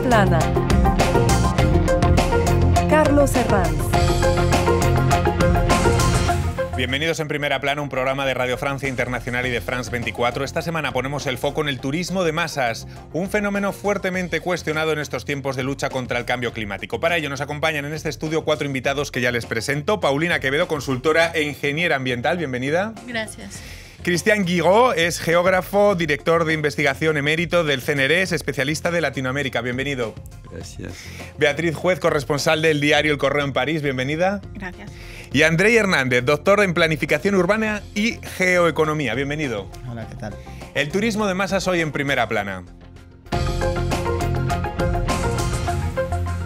plana. Carlos Herranz. Bienvenidos en Primera Plana, un programa de Radio Francia Internacional y de France 24. Esta semana ponemos el foco en el turismo de masas, un fenómeno fuertemente cuestionado en estos tiempos de lucha contra el cambio climático. Para ello nos acompañan en este estudio 4 invitados que ya les presento. Paulina Quevedo, consultora e ingeniera ambiental, bienvenida. Gracias. Cristian Guigó es geógrafo, director de investigación emérito del CNRS, especialista de Latinoamérica. Bienvenido. Gracias. Beatriz Juez, corresponsal del diario El Correo en París. Bienvenida. Gracias. Y Andrei Hernández, doctor en planificación urbana y geoeconomía. Bienvenido. Hola, ¿qué tal? El turismo de masas hoy en Primera Plana.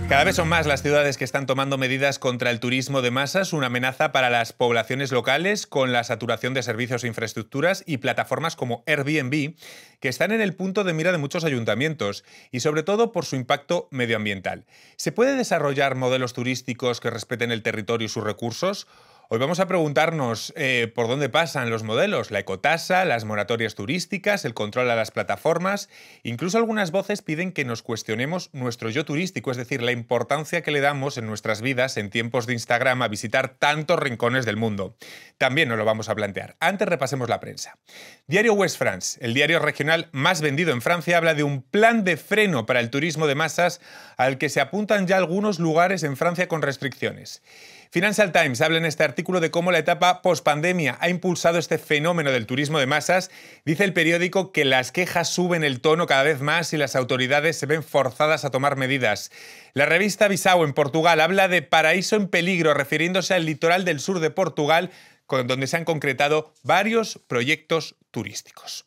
Cada vez son más las ciudades que están tomando medidas contra el turismo de masas, una amenaza para las poblaciones locales con la saturación de servicios e infraestructuras y plataformas como Airbnb, que están en el punto de mira de muchos ayuntamientos y sobre todo por su impacto medioambiental. ¿Se puede desarrollar modelos turísticos que respeten el territorio y sus recursos? Hoy vamos a preguntarnos por dónde pasan los modelos, la ecotasa, las moratorias turísticas, el control a las plataformas. Incluso algunas voces piden que nos cuestionemos nuestro yo turístico, es decir, la importancia que le damos en nuestras vidas en tiempos de Instagram a visitar tantos rincones del mundo. También nos lo vamos a plantear. Antes repasemos la prensa. Diario Ouest France, el diario regional más vendido en Francia, habla de un plan de freno para el turismo de masas al que se apuntan ya algunos lugares en Francia con restricciones. Financial Times habla en este artículo de cómo la etapa pospandemia ha impulsado este fenómeno del turismo de masas. Dice el periódico que las quejas suben el tono cada vez más y las autoridades se ven forzadas a tomar medidas. La revista Visão en Portugal habla de paraíso en peligro, refiriéndose al litoral del sur de Portugal, donde se han concretado varios proyectos turísticos.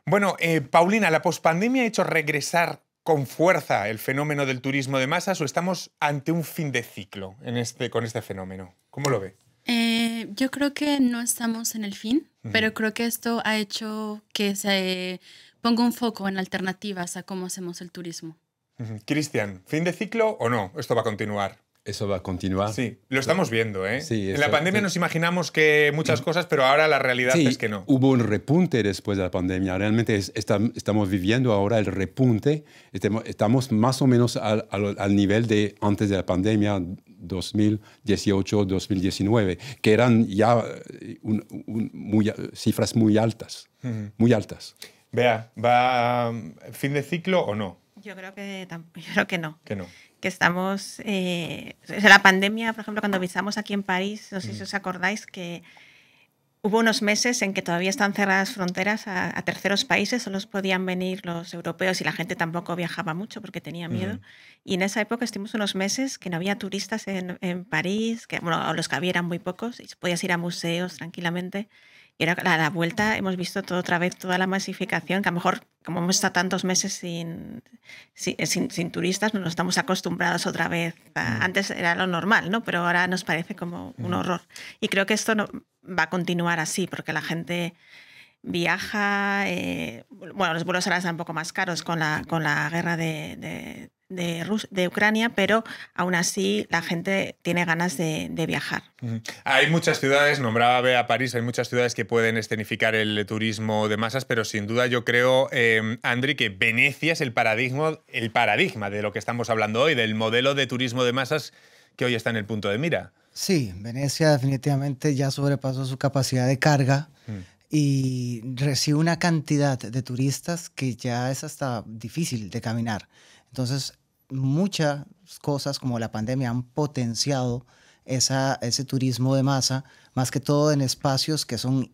Bueno, Paulina, ¿la pospandemia ha hecho regresar con fuerza el fenómeno del turismo de masas o estamos ante un fin de ciclo con este fenómeno? ¿Cómo lo ve? Yo creo que no estamos en el fin, pero creo que esto ha hecho que se ponga un foco en alternativas a cómo hacemos el turismo. Cristian, ¿fin de ciclo o no? ¿Esto va a continuar? Eso va a continuar. Sí, lo estamos viendo, ¿eh? Sí, en la pandemia nos imaginamos que muchas cosas, pero ahora la realidad es que no. Hubo un repunte después de la pandemia. Realmente estamos viviendo ahora el repunte. Estamos más o menos al nivel de antes de la pandemia, 2018-2019, que eran ya cifras muy altas. Muy altas. Bea, ¿va fin de ciclo o no? Yo creo que no. Que no. Que estamos... la pandemia, por ejemplo, cuando visitamos aquí en París, no sé si os acordáis que hubo unos meses en que todavía están cerradas fronteras a terceros países, solo podían venir los europeos y la gente tampoco viajaba mucho porque tenía miedo. Y en esa época estuvimos unos meses que no había turistas en París, que bueno, los que había eran muy pocos, y podías ir a museos tranquilamente. Y ahora a la vuelta hemos visto otra vez toda la masificación, que a lo mejor, como hemos estado tantos meses sin turistas, nos estamos acostumbrados otra vez. Antes era lo normal, ¿no? Pero ahora nos parece como un horror. Y creo que esto no, va a continuar así, porque la gente viaja. Bueno, los vuelos ahora están un poco más caros con la guerra de Ucrania, pero aún así la gente tiene ganas de viajar. Hay muchas ciudades, nombraba Bea París, hay muchas ciudades que pueden escenificar el turismo de masas, pero sin duda yo creo, Andri, que Venecia es el paradigma de lo que estamos hablando hoy, del modelo de turismo de masas que hoy está en el punto de mira. Sí, Venecia definitivamente ya sobrepasó su capacidad de carga y recibe una cantidad de turistas que ya es hasta difícil de caminar. Entonces, muchas cosas como la pandemia han potenciado ese turismo de masa, más que todo en espacios que son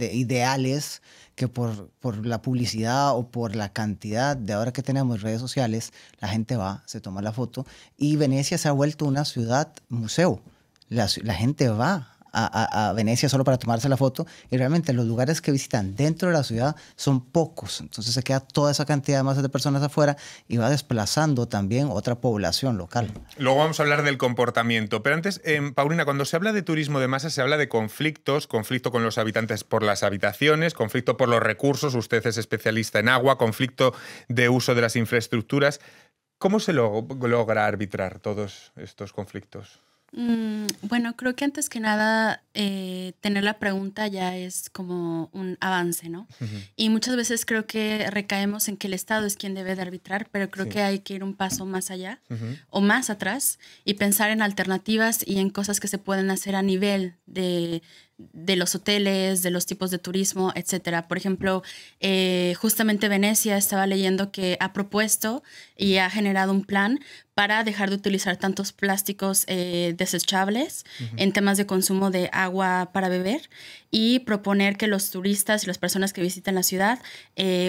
ideales, que por la publicidad o por la cantidad de ahora que tenemos redes sociales, la gente va, se toma la foto y Venecia se ha vuelto una ciudad museo. La gente va a Venecia solo para tomarse la foto y realmente los lugares que visitan dentro de la ciudad son pocos, entonces se queda toda esa cantidad de masas de personas afuera y va desplazando también otra población local. Luego vamos a hablar del comportamiento, pero antes, Paulina, cuando se habla de turismo de masas se habla de conflicto con los habitantes por las habitaciones, conflicto por los recursos, usted es especialista en agua, conflicto de uso de las infraestructuras. ¿Cómo se logra arbitrar todos estos conflictos? Bueno, creo que antes que nada tener la pregunta ya es como un avance, ¿no? Y muchas veces creo que recaemos en que el Estado es quien debe de arbitrar, pero creo que hay que ir un paso más allá o más atrás y pensar en alternativas y en cosas que se pueden hacer a nivel de los hoteles, de los tipos de turismo, etcétera. Por ejemplo, justamente Venecia estaba leyendo que ha propuesto y ha generado un plan para dejar de utilizar tantos plásticos desechables en temas de consumo de agua para beber y proponer que los turistas y las personas que visitan la ciudad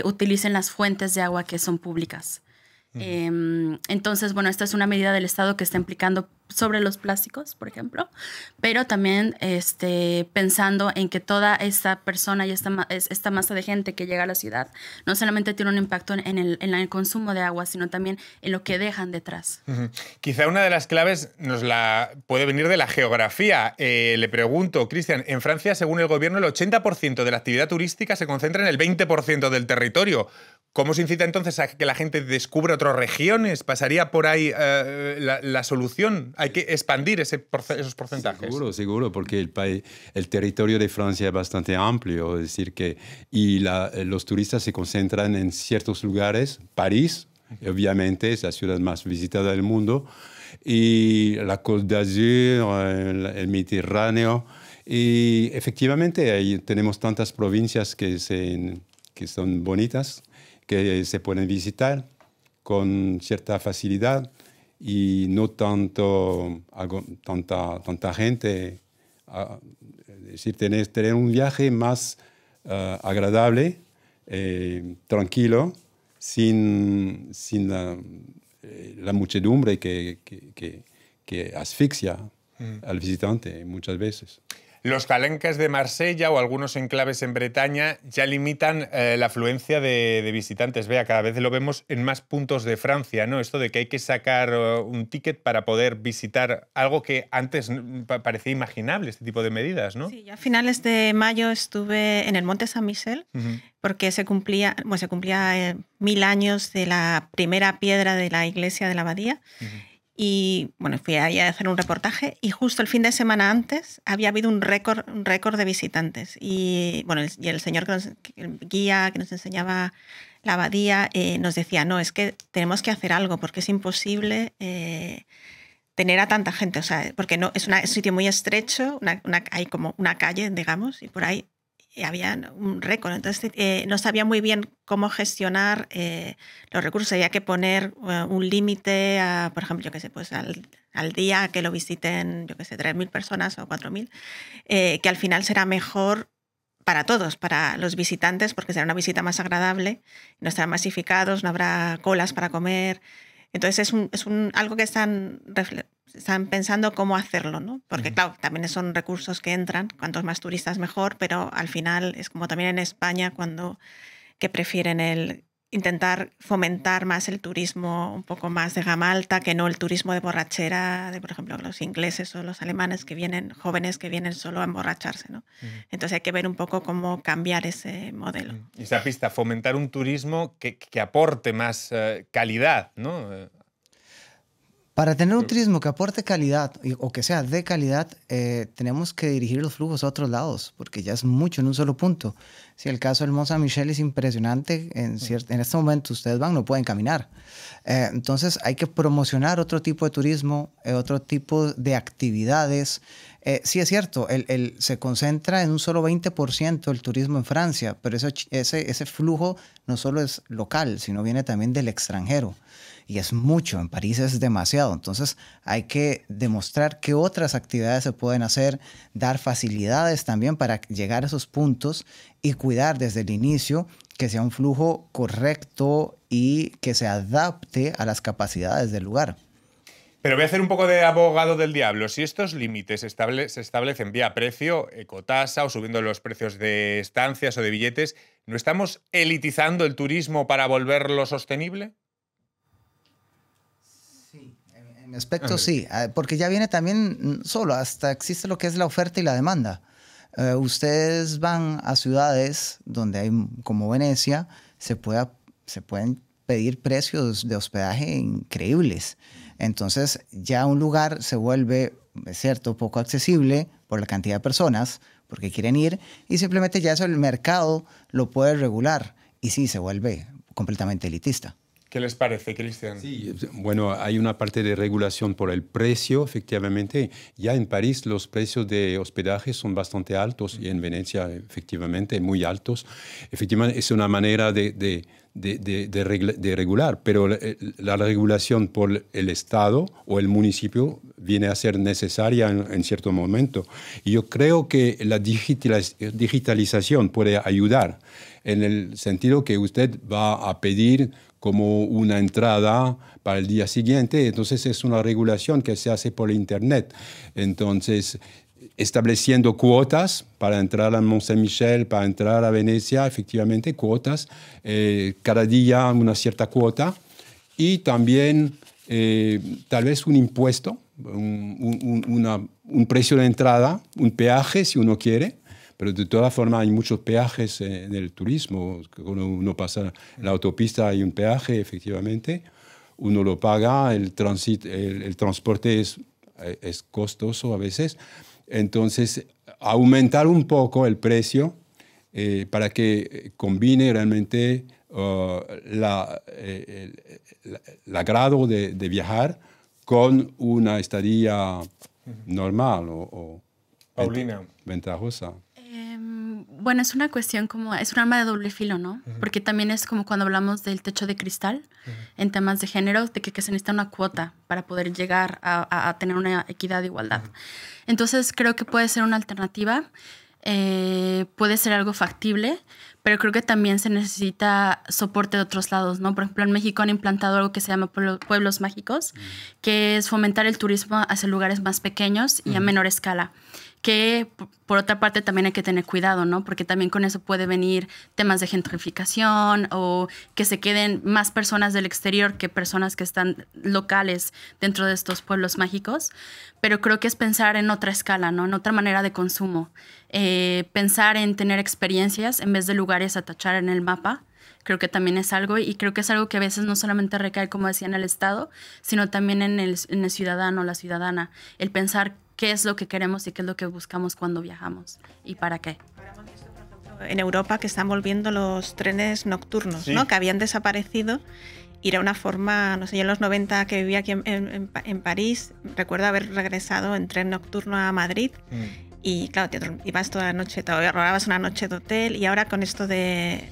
utilicen las fuentes de agua que son públicas. Entonces, bueno, esta es una medida del Estado que está implicando sobre los plásticos, por ejemplo, pero también pensando en que toda esta persona y esta masa de gente que llega a la ciudad no solamente tiene un impacto en el consumo de agua, sino también en lo que dejan detrás. Quizá una de las claves puede venir de la geografía. Le pregunto, Cristian, en Francia, según el gobierno, el 80% de la actividad turística se concentra en el 20% del territorio. ¿Cómo se incita entonces a que la gente descubra otras regiones? ¿Pasaría por ahí la solución? ¿Hay que expandir esos porcentajes? Seguro, porque el territorio de Francia es bastante amplio, es decir, los turistas se concentran en ciertos lugares. París, obviamente, es la ciudad más visitada del mundo, y la Côte d'Azur, el Mediterráneo, y efectivamente ahí tenemos tantas provincias que son bonitas, que se pueden visitar con cierta facilidad y no tanta gente. Es decir, tener un viaje más agradable, tranquilo, sin la muchedumbre que asfixia al visitante muchas veces. Los calenques de Marsella o algunos enclaves en Bretaña ya limitan la afluencia de visitantes. Vea, cada vez lo vemos en más puntos de Francia, ¿no? Esto de que hay que sacar un ticket para poder visitar algo que antes parecía imaginable, este tipo de medidas, ¿no? Sí, yo a finales de mayo estuve en el Monte Saint-Michel porque se cumplía 1000 años de la primera piedra de la iglesia de la abadía. Y bueno, fui ahí a hacer un reportaje y justo el fin de semana antes había habido un récord de visitantes. Y bueno, el señor el guía que nos enseñaba la abadía nos decía, no, es que tenemos que hacer algo porque es imposible tener a tanta gente. O sea, porque no, es un sitio muy estrecho, hay como una calle, digamos, y por ahí había un récord. Entonces no sabía muy bien cómo gestionar los recursos. Había que poner un límite, por ejemplo, yo qué sé, pues al día que lo visiten, yo qué sé, 3.000 personas o 4.000, que al final será mejor para todos, para los visitantes, porque será una visita más agradable, no estarán masificados, no habrá colas para comer. Entonces es algo que están pensando cómo hacerlo, ¿no? Porque claro, también son recursos que entran, cuantos más turistas mejor, pero al final es como también en España que prefieren intentar fomentar más el turismo un poco más de gama alta que no el turismo de borrachera de, por ejemplo, los ingleses o los alemanes jóvenes que vienen solo a emborracharse, ¿no? Entonces hay que ver un poco cómo cambiar ese modelo. Y esa pista, fomentar un turismo que aporte más calidad, ¿no? Para tener un turismo que aporte calidad o que sea de calidad, tenemos que dirigir los flujos a otros lados, porque ya es mucho en un solo punto. Si el caso del Mont Saint-Michel es impresionante, en este momento ustedes no pueden caminar. Entonces hay que promocionar otro tipo de turismo, otro tipo de actividades. Sí es cierto, se concentra en un solo 20% el turismo en Francia, pero ese flujo no solo es local, sino viene también del extranjero. Y es mucho, en París es demasiado. Entonces hay que demostrar qué otras actividades se pueden hacer, dar facilidades también para llegar a esos puntos y cuidar desde el inicio que sea un flujo correcto y que se adapte a las capacidades del lugar. Pero voy a hacer un poco de abogado del diablo. Si estos límites se establecen vía precio, ecotasa o subiendo los precios de estancias o de billetes, ¿no estamos elitizando el turismo para volverlo sostenible? En aspecto sí, porque ya viene también hasta existe lo que es la oferta y la demanda. Ustedes van a ciudades donde hay, como Venecia, se pueden pedir precios de hospedaje increíbles. Entonces ya un lugar se vuelve, es cierto, poco accesible por la cantidad de personas, porque quieren ir, y simplemente ya eso el mercado lo puede regular, y sí, se vuelve completamente elitista. ¿Qué les parece, Cristian? Sí, bueno, hay una parte de regulación por el precio, efectivamente. Ya en París los precios de hospedaje son bastante altos y en Venecia, efectivamente, muy altos. Efectivamente, es una manera de regular, pero la regulación por el Estado o el municipio viene a ser necesaria en cierto momento. Y yo creo que la digitalización puede ayudar en el sentido que usted va a pedir como una entrada para el día siguiente, entonces es una regulación que se hace por Internet. Entonces, estableciendo cuotas para entrar a Mont-Saint-Michel, para entrar a Venecia, efectivamente, cuotas, cada día una cierta cuota, y también tal vez un impuesto, un precio de entrada, un peaje si uno quiere. Pero de todas formas hay muchos peajes en el turismo. Cuando uno pasa en la autopista hay un peaje, efectivamente. Uno lo paga, el transporte es costoso a veces. Entonces, aumentar un poco el precio para que combine realmente el agrado de viajar con una estadía normal o Paulina. Ventajosa. Bueno, es una cuestión es un arma de doble filo, ¿no? Porque también es como cuando hablamos del techo de cristal en temas de género, de que se necesita una cuota para poder llegar a tener una equidad de igualdad. Entonces creo que puede ser una alternativa, puede ser algo factible, pero creo que también se necesita soporte de otros lados, ¿no? Por ejemplo, en México han implantado algo que se llama pueblos mágicos, que es fomentar el turismo hacia lugares más pequeños y a menor escala. Que por otra parte también hay que tener cuidado, ¿no? Porque también con eso puede venir temas de gentrificación o que se queden más personas del exterior que personas que están locales dentro de estos pueblos mágicos. Pero creo que es pensar en otra escala, ¿no? En otra manera de consumo. Pensar en tener experiencias en vez de lugares a tachar en el mapa. Creo que también es algo, y creo que es algo que a veces no solamente recae, como decía, en el Estado, sino también en el ciudadano, la ciudadana. El pensar qué es lo que queremos y qué es lo que buscamos cuando viajamos y para qué. En Europa que están volviendo los trenes nocturnos, sí, ¿no? Que habían desaparecido. Y era una forma, no sé, yo en los 90 que vivía aquí en París, recuerdo haber regresado en tren nocturno a Madrid. Y claro, ibas toda la noche, te ahorrabas una noche de hotel, y ahora con esto de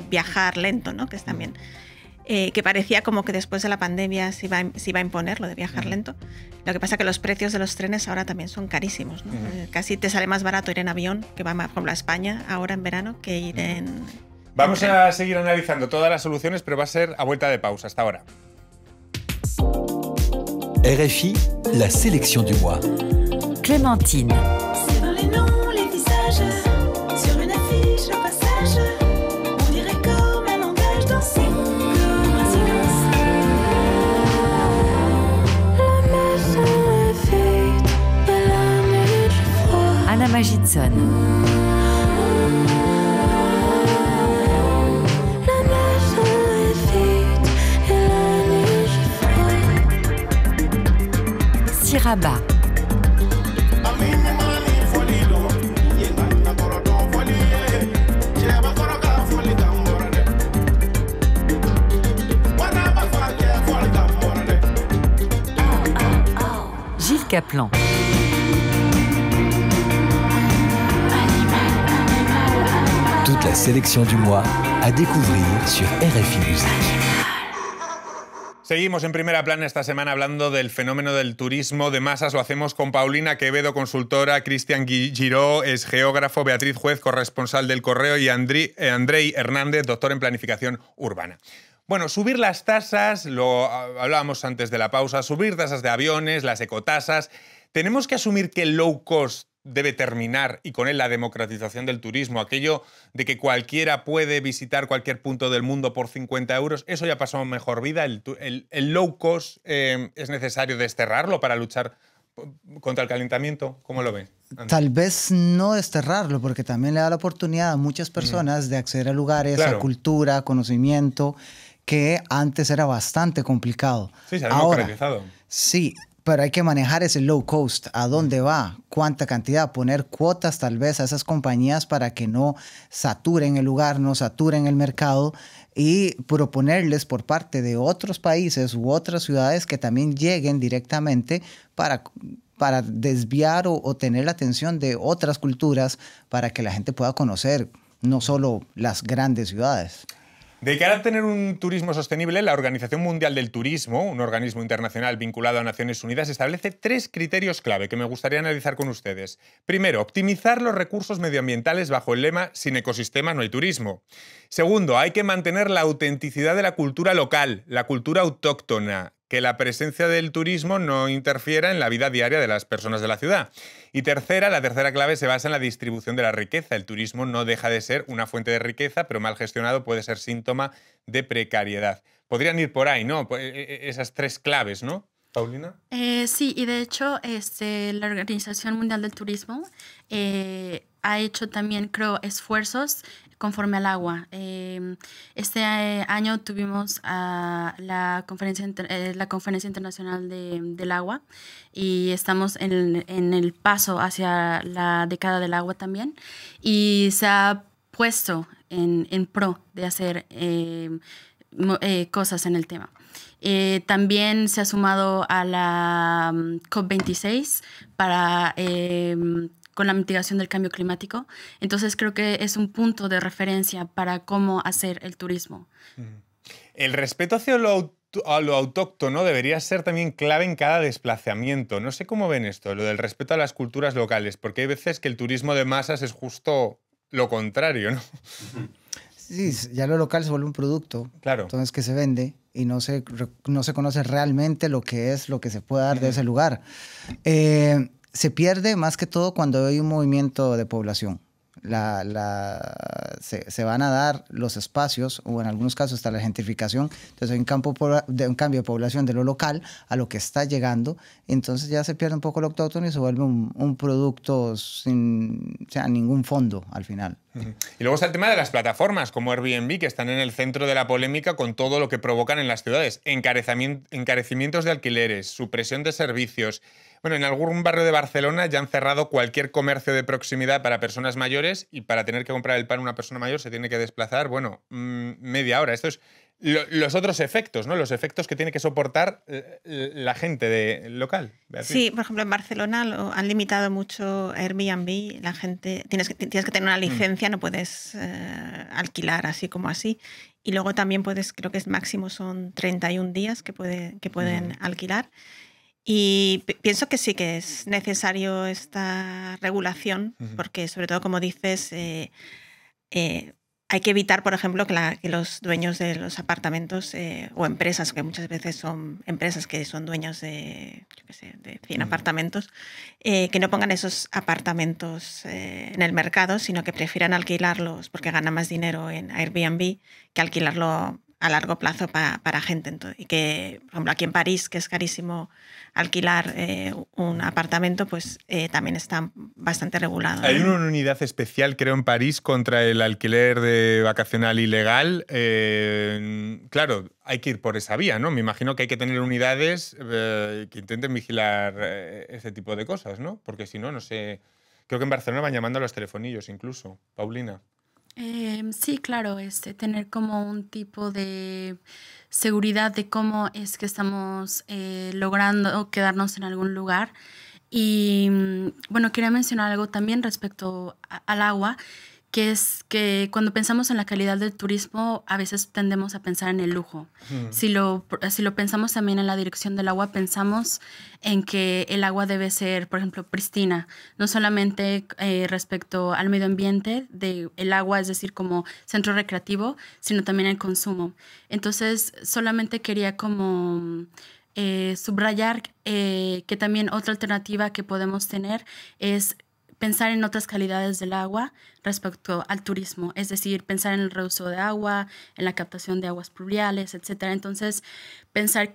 viajar lento, ¿no? Que es también... que parecía como que después de la pandemia se iba a imponer lo de viajar lento. Lo que pasa es que los precios de los trenes ahora también son carísimos, ¿no? Casi te sale más barato ir en avión, que va, por ejemplo, a España ahora en verano, que ir en... Vamos a seguir analizando todas las soluciones, pero va a ser a vuelta de pausa. Hasta ahora. RFI, la sélection du mois. Clémentine. C'est dans les noms, les visages, sur une affiche, le passage. On dirait comme un langage dansé, comme un silence. La maison est vide et la nuit fait froid. Anna Magidson. La maison est vide et la nuit fait froid. Siraba. Gilles Caplan. Toute la sélection du mois à découvrir sur RFI Musique. Seguimos en Primera Plana esta semana hablando del fenómeno del turismo de masas. Lo hacemos con Paulina Quevedo, consultora, Cristian Giró, es geógrafo, Beatriz Juez, corresponsal del Correo, y Andrei Hernández, doctor en planificación urbana. Bueno, subir las tasas, lo hablábamos antes de la pausa, subir tasas de aviones, las ecotasas. ¿Tenemos que asumir que el low cost debe terminar y con él la democratización del turismo? Aquello de que cualquiera puede visitar cualquier punto del mundo por 50 euros, eso ya pasó a mejor vida. El low cost es necesario desterrarlo para luchar contra el calentamiento. ¿Cómo lo ve? Tal vez no desterrarlo, porque también le da la oportunidad a muchas personas de acceder a lugares, Claro. a cultura, a conocimiento, que antes era bastante complicado. Sí, se ha Ahora, democratizado. sí, pero hay que manejar ese low cost, a dónde va, cuánta cantidad, poner cuotas tal vez a esas compañías para que no saturen el lugar, no saturen el mercado y proponerles por parte de otros países u otras ciudades que también lleguen directamente para desviar o tener la atención de otras culturas para que la gente pueda conocer no solo las grandes ciudades. De cara a tener un turismo sostenible, la Organización Mundial del Turismo, un organismo internacional vinculado a Naciones Unidas, establece 3 criterios clave que me gustaría analizar con ustedes. Primero, optimizar los recursos medioambientales bajo el lema «Sin ecosistema no hay turismo». Segundo, hay que mantener la autenticidad de la cultura local, la cultura autóctona, que la presencia del turismo no interfiera en la vida diaria de las personas de la ciudad. Y tercera, la tercera clave se basa en la distribución de la riqueza. El turismo no deja de ser una fuente de riqueza, pero mal gestionado puede ser síntoma de precariedad. Podrían ir por ahí, ¿no? Esas 3 claves, ¿no? ¿Paulina? Sí, y de hecho la Organización Mundial del Turismo ha hecho también, creo, esfuerzos conforme al agua. Este año tuvimos la Conferencia Internacional del Agua y estamos en el paso hacia la década del agua también, y se ha puesto en pro de hacer cosas en el tema. También se ha sumado a la COP26 con la mitigación del cambio climático. Entonces creo que es un punto de referencia para cómo hacer el turismo. El respeto hacia lo autóctono debería ser también clave en cada desplazamiento. No sé cómo ven esto, lo del respeto a las culturas locales, porque hay veces que el turismo de masas es justo lo contrario, ¿no? Sí, ya lo local se vuelve un producto, claro. Entonces que se vende y no se conoce realmente lo que se puede dar de ese lugar. Se pierde más que todo cuando hay un movimiento de población. Se van a dar los espacios, o en algunos casos hasta la gentrificación. Entonces hay un cambio de población de lo local a lo que está llegando. Entonces ya se pierde un poco lo autóctono y se vuelve un producto sin ningún fondo al final. Y luego está el tema de las plataformas como Airbnb, que están en el centro de la polémica con todo lo que provocan en las ciudades. Encarecimientos de alquileres, supresión de servicios. Bueno, en algún barrio de Barcelona ya han cerrado cualquier comercio de proximidad para personas mayores, y para tener que comprar el pan una persona mayor se tiene que desplazar, media hora. Esto es los otros efectos, ¿no? Los efectos que tiene que soportar la gente local. Beatriz. Sí, por ejemplo, en Barcelona lo han limitado mucho Airbnb. La gente tienes que tener una licencia, no puedes alquilar así como así. Y luego también creo que es máximo son 31 días que pueden alquilar. Y pienso que sí que es necesario esta regulación, porque sobre todo, como dices, hay que evitar, por ejemplo, que los dueños de los apartamentos o empresas, que muchas veces son empresas que son dueños de 100 apartamentos, que no pongan esos apartamentos en el mercado, sino que prefieran alquilarlos porque ganan más dinero en Airbnb que alquilarlo a largo plazo para gente. Y que, por ejemplo, aquí en París, que es carísimo alquilar un apartamento, pues también está bastante regulado. Hay una unidad especial, creo, en París contra el alquiler vacacional ilegal. Claro, hay que ir por esa vía, ¿no? Me imagino que hay que tener unidades que intenten vigilar ese tipo de cosas, ¿no? Porque si no, no sé... Creo que en Barcelona van llamando a los telefonillos incluso. Paulina. Sí, claro, tener como un tipo de seguridad de cómo es que estamos logrando quedarnos en algún lugar. Y bueno, quería mencionar algo también respecto al agua, que es que cuando pensamos en la calidad del turismo, a veces tendemos a pensar en el lujo. Si lo pensamos también en la dirección del agua, pensamos en que el agua debe ser, por ejemplo, pristina, no solamente respecto al medio ambiente del agua, es decir, como centro recreativo, sino también el consumo. Entonces, solamente quería como subrayar que también otra alternativa que podemos tener es pensar en otras calidades del agua respecto al turismo, es decir, pensar en el reuso de agua, en la captación de aguas pluviales, etc. Entonces, pensar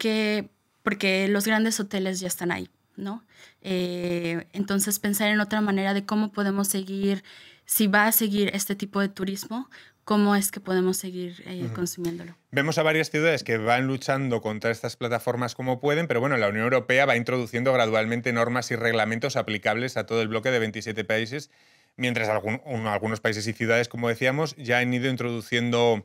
porque los grandes hoteles ya están ahí, ¿no? Entonces, pensar en otra manera de cómo podemos seguir, si va a seguir este tipo de turismo, cómo es que podemos seguir consumiéndolo. Vemos a varias ciudades que van luchando contra estas plataformas como pueden, pero bueno, la Unión Europea va introduciendo gradualmente normas y reglamentos aplicables a todo el bloque de 27 países, mientras algunos países y ciudades, como decíamos, ya han ido introduciendo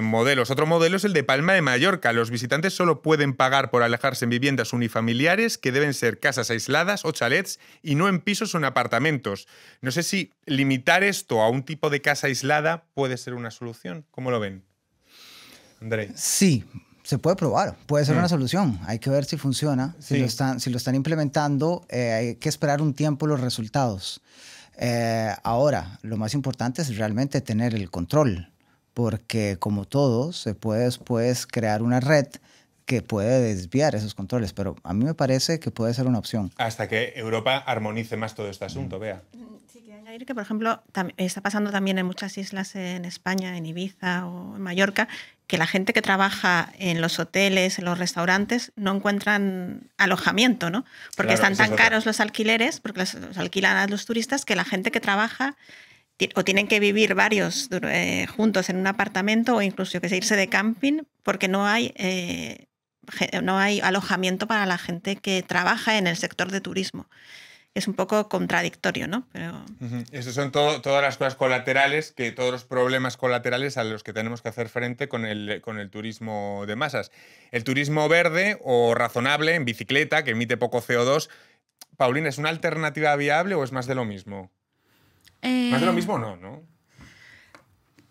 modelos. Otro modelo es el de Palma de Mallorca. Los visitantes solo pueden pagar por alojarse en viviendas unifamiliares, que deben ser casas aisladas o chalets, y no en pisos o en apartamentos. No sé si limitar esto a un tipo de casa aislada puede ser una solución. ¿Cómo lo ven? Andrei. Sí, se puede probar, puede ser una solución. Hay que ver si funciona. Si lo están implementando, hay que esperar un tiempo los resultados. Ahora, lo más importante es realmente tener el control, porque como todo, se puede después crear una red que puede desviar esos controles, pero a mí me parece que puede ser una opción. Hasta que Europa armonice más todo este asunto, Bea. Sí, quiero añadir que, por ejemplo, está pasando también en muchas islas en España, en Ibiza o en Mallorca, que la gente que trabaja en los hoteles, en los restaurantes, no encuentran alojamiento, ¿no? Porque Claro, están tan caros los alquileres, porque los alquilan a los turistas, que la gente que trabaja o tienen que vivir varios juntos en un apartamento o incluso que irse de camping porque no hay alojamiento para la gente que trabaja en el sector de turismo. Es un poco contradictorio, ¿no? Pero... Esas son todas las cosas colaterales, todos los problemas colaterales a los que tenemos que hacer frente con el turismo de masas. El turismo verde o razonable en bicicleta, que emite poco CO2, Paulina, ¿es una alternativa viable o es más de lo mismo? ¿Más de lo mismo o no, no?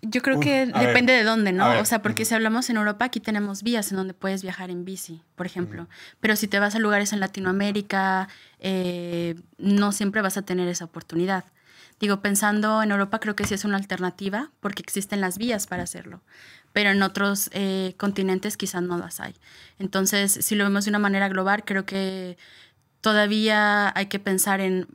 Yo creo que depende de dónde, ¿no? O sea, porque si hablamos en Europa, aquí tenemos vías en donde puedes viajar en bici, por ejemplo. Pero si te vas a lugares en Latinoamérica, no siempre vas a tener esa oportunidad. Digo, pensando en Europa, creo que sí es una alternativa porque existen las vías para hacerlo. Pero en otros continentes quizás no las hay. Entonces, si lo vemos de una manera global, creo que todavía hay que pensar en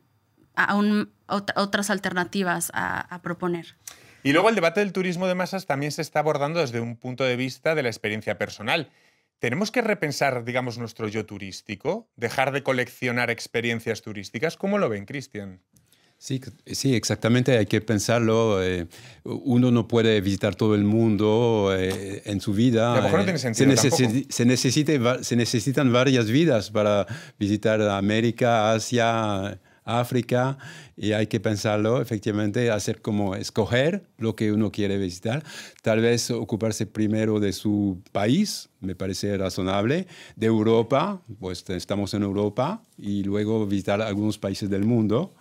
otras alternativas a proponer. Y luego el debate del turismo de masas también se está abordando desde un punto de vista de la experiencia personal. ¿Tenemos que repensar, digamos, nuestro yo turístico? ¿Dejar de coleccionar experiencias turísticas? ¿Cómo lo ven, Cristian? Sí, exactamente, hay que pensarlo. Uno no puede visitar todo el mundo en su vida. A lo mejor no tiene sentido se necesitan varias vidas para visitar América, Asia, África, y hay que pensarlo, efectivamente, hacer como escoger lo que uno quiere visitar. Tal vez ocuparse primero de su país, me parece razonable. De Europa, pues estamos en Europa, y luego visitar algunos países del mundo.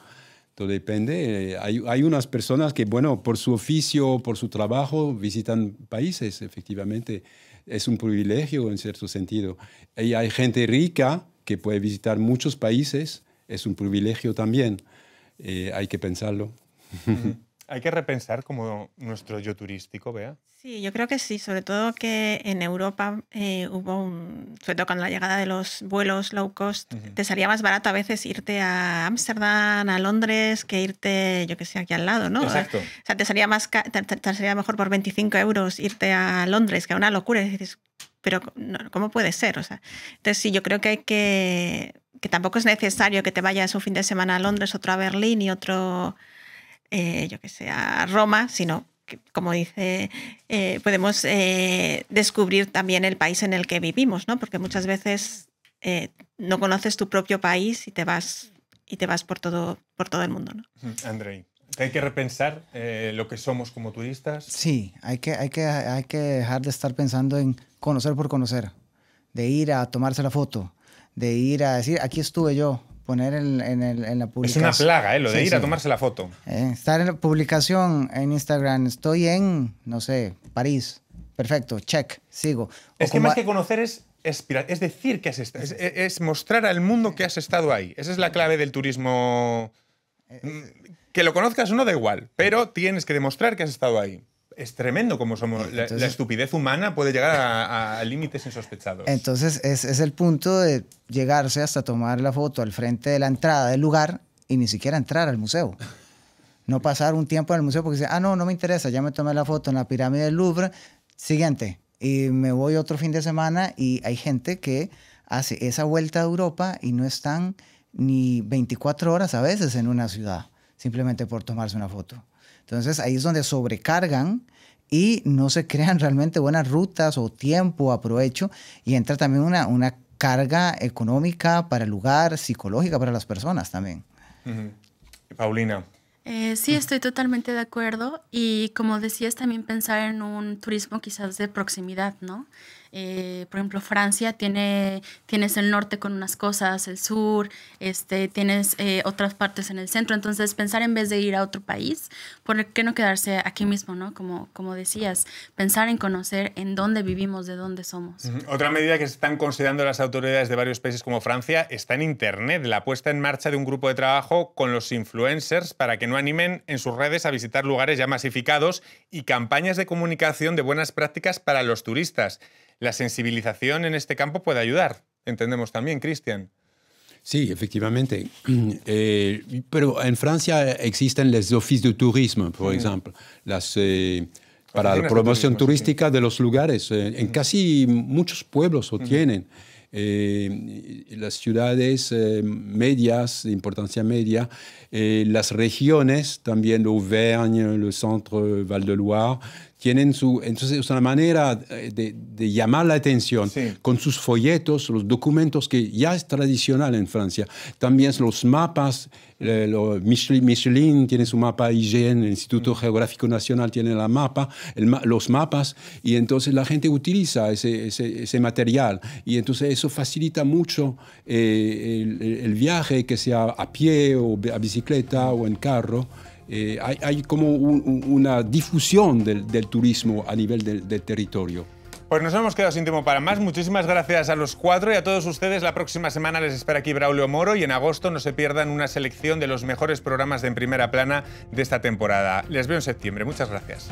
Todo depende. Hay unas personas que, bueno, por su oficio, por su trabajo, visitan países, efectivamente. Es un privilegio en cierto sentido. Y hay gente rica que puede visitar muchos países. Es un privilegio también. Hay que pensarlo. Hay que repensar como nuestro yo turístico, Bea. Sí, yo creo que sí, sobre todo que en Europa hubo sobre todo con la llegada de los vuelos low cost, te salía más barato a veces irte a Ámsterdam, a Londres, que irte, yo que sé, aquí al lado, ¿no? Exacto. O sea, te salía mejor por 25 euros irte a Londres, que era una locura. Y dices, pero ¿cómo puede ser? O sea, entonces sí, yo creo que hay que tampoco es necesario que te vayas un fin de semana a Londres, otro a Berlín y otro, yo que sé, a Roma, sino que, como dice, podemos descubrir también el país en el que vivimos, ¿no? Porque muchas veces no conoces tu propio país y te vas por todo el mundo, ¿no? Andrei, ¿hay que repensar lo que somos como turistas? Sí, hay que dejar de estar pensando en conocer por conocer, de ir a tomarse la foto, de ir a decir, aquí estuve yo, poner en la publicación. Es una plaga, lo de ir a tomarse la foto. Estar en la publicación en Instagram, estoy en, no sé, París. Perfecto, check, sigo. Es que más que conocer es decir que has estado, es mostrar al mundo que has estado ahí. Esa es la clave del turismo. Que lo conozcas o no da igual, pero tienes que demostrar que has estado ahí. Es tremendo como somos. Entonces, la estupidez humana puede llegar a límites insospechados. Entonces, es el punto de llegarse hasta tomar la foto al frente de la entrada del lugar y ni siquiera entrar al museo. No pasar un tiempo en el museo porque dice, no me interesa, ya me tomé la foto en la pirámide del Louvre, siguiente. Y me voy otro fin de semana y hay gente que hace esa vuelta a Europa y no están ni 24 horas a veces en una ciudad. simplemente por tomarse una foto. Entonces ahí es donde sobrecargan y no se crean realmente buenas rutas o tiempo, aprovecho, y entra también una carga económica para el lugar, psicológica para las personas también. Paulina. Sí, estoy totalmente de acuerdo y como decías también pensar en un turismo quizás de proximidad, ¿no? Por ejemplo, Francia tienes el norte con unas cosas, el sur, tienes otras partes en el centro, entonces pensar en vez de ir a otro país, ¿por qué no quedarse aquí mismo, ¿no? Como decías, pensar en conocer en dónde vivimos, de dónde somos. Otra medida que están considerando las autoridades de varios países como Francia está en Internet, la puesta en marcha de un grupo de trabajo con los influencers para que no animen en sus redes a visitar lugares ya masificados y campañas de comunicación de buenas prácticas para los turistas. La sensibilización en este campo puede ayudar, entendemos también, Cristian. Sí, efectivamente. Pero en Francia existen los oficios de turismo, por ejemplo, para la promoción turística sí. De los lugares. En casi muchos pueblos lo tienen. Las ciudades medias, de importancia media, las regiones, también Auvergne, el centro, Val de Loire, tienen entonces es una manera de llamar la atención sí. Con sus folletos, los documentos que ya es tradicional en Francia. También los mapas, Michelin tiene su mapa IGN, el Instituto Geográfico Nacional tiene los mapas, y entonces la gente utiliza ese material, y entonces eso facilita mucho el viaje, que sea a pie o a bicicleta o en carro. Hay como una difusión del turismo a nivel del territorio. Pues nos hemos quedado sin tiempo para más. Muchísimas gracias a los cuatro y a todos ustedes. La próxima semana les espera aquí Braulio Moro y en agosto no se pierdan una selección de los mejores programas de En Primera Plana de esta temporada. Les veo en septiembre. Muchas gracias.